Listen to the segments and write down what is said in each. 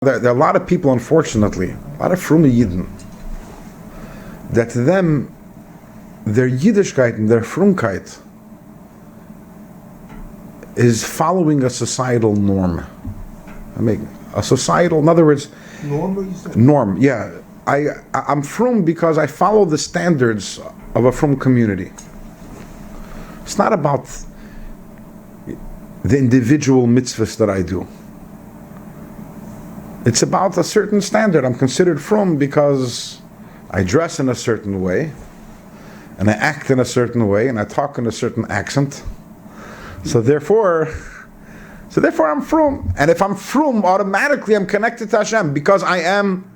There are a lot of people, unfortunately, a lot of Frum Yidden, that to them, their Yiddishkeit and their Frumkeit is following a societal norm. I mean, a societal, in other words, norm, yeah. I'm Frum because I follow the standards of a Frum community. It's not about the individual mitzvahs that I do. It's about a certain standard. I'm considered Frum because I dress in a certain way, and I act in a certain way, and I talk in a certain accent. So therefore I'm Frum. And if I'm Frum, automatically I'm connected to Hashem because I am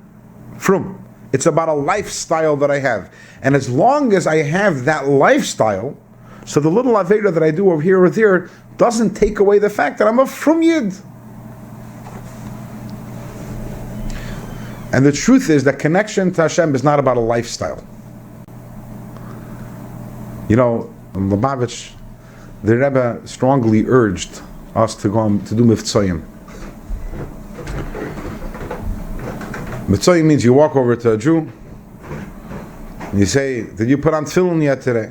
Frum. It's about a lifestyle that I have. And as long as I have that lifestyle, so the little Aveda that I do over here or there doesn't take away the fact that I'm a Frum Yid. And the truth is that connection to Hashem is not about a lifestyle. You know, in Lubavitch, the Rebbe strongly urged us to go to do Mivtzoyim. Mivtzoyim means you walk over to a Jew and you say, "Did you put on tefillin yet today?"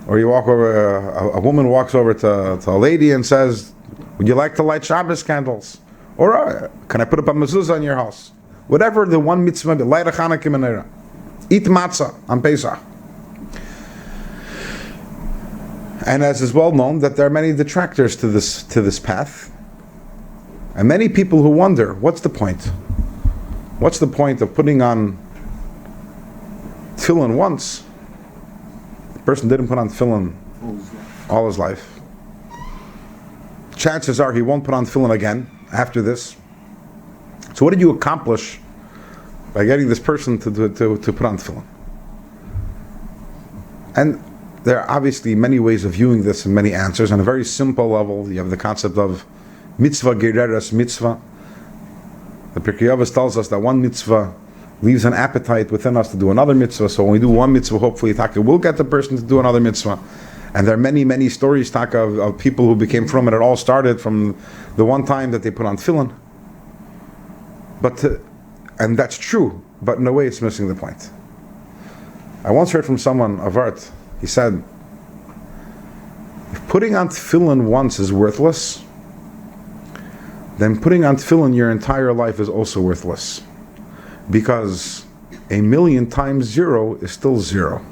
Or you walk over, a woman walks over to a lady and says, "Would you like to light Shabbos candles?" Or can I put up a mezuzah in your house? Whatever the one mitzvah, light a Chanukah menorah, eat matzah on Pesach. And as is well known that there are many detractors to this path, and many people who wonder, what's the point? What's the point of putting on tefillin once? The person didn't put on tefillin all his life. Chances are he won't put on tefillin again after this. So what did you accomplish by getting this person to put on tefillin? And there are obviously many ways of viewing this and many answers. On a very simple level, you have the concept of mitzvah gereras mitzvah. The Pirkei Avos tells us that one mitzvah leaves an appetite within us to do another mitzvah. So when we do one mitzvah, hopefully Taka will get the person to do another mitzvah. And there are many, many stories, Taka, of people who became Frum, and it all started from the one time that they put on tefillin. And that's true, but in a way it's missing the point. I once heard from someone of art, he said, if putting on tefillin once is worthless, then putting on tefillin your entire life is also worthless. Because 1,000,000 times 0 is still 0.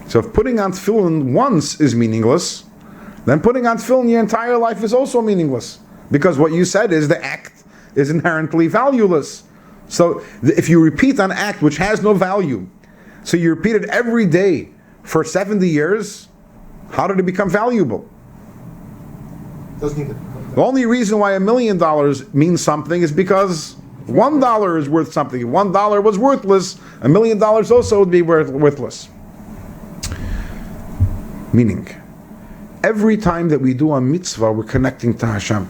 So if putting on tefillin once is meaningless, then putting on tefillin your entire life is also meaningless. Because what you said is the act is inherently valueless. So if you repeat an act which has no value, so you repeat it every day for 70 years, how did it become valuable? The only reason why $1,000,000 means something is because $1 is worth something. If $1 was worthless, $1,000,000 also would be worthless. Meaning, every time that we do a mitzvah, we're connecting to Hashem.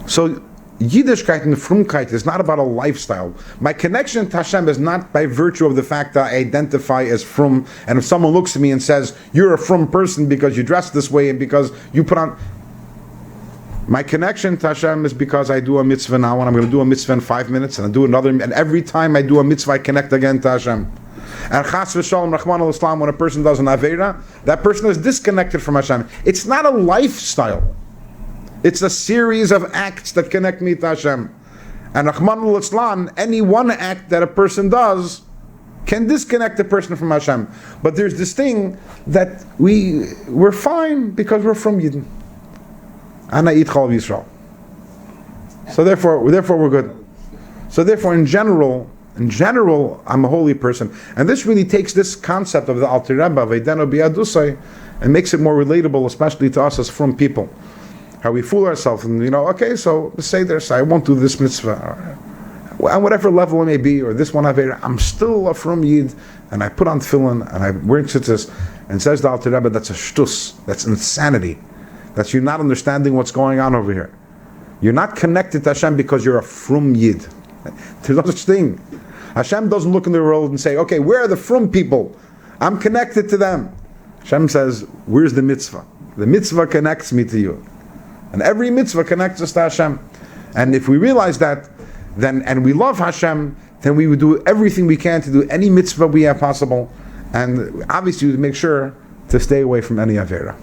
So, Yiddishkeit and Frumkeit is not about a lifestyle. My connection to Hashem is not by virtue of the fact that I identify as Frum, and if someone looks at me and says, "You're a Frum person because you dress this way and because you put on..." My connection to Hashem is because I do a mitzvah now, and I'm going to do a mitzvah in 5 minutes, and I do another, and every time I do a mitzvah, I connect again to Hashem. And chas v'shalom, Rahman al-Islam, when a person does an Aveira, that person is disconnected from Hashem. It's not a lifestyle. It's a series of acts that connect me to Hashem. And Rahman al-Islam, any one act that a person does can disconnect the person from Hashem. But there's this thing that we're fine because we're from Yidden. Ana Yitchal Yisrael. So therefore we're good. So therefore in general, I'm a holy person. And this really takes this concept of the Alter Rebbe, Veideno B'Yadusai, and makes it more relatable, especially to us as Frum people. How we fool ourselves and, okay, so say this, I won't do this mitzvah, or on whatever level it may be, or this one I'm still a Frum Yid, and I put on tefillin, and I wear tzitzis, and says the Alter Rebbe, that's a shtus, that's insanity. That's you not understanding what's going on over here. You're not connected to Hashem because you're a Frum Yid. There's no such thing. Hashem doesn't look in the world and say, okay, where are the Frum people? I'm connected to them. Hashem says, where's the mitzvah? The mitzvah connects me to you. And every mitzvah connects us to Hashem. And if we realize that, then and we love Hashem, then we would do everything we can to do any mitzvah we have possible, and obviously we would make sure to stay away from any avera.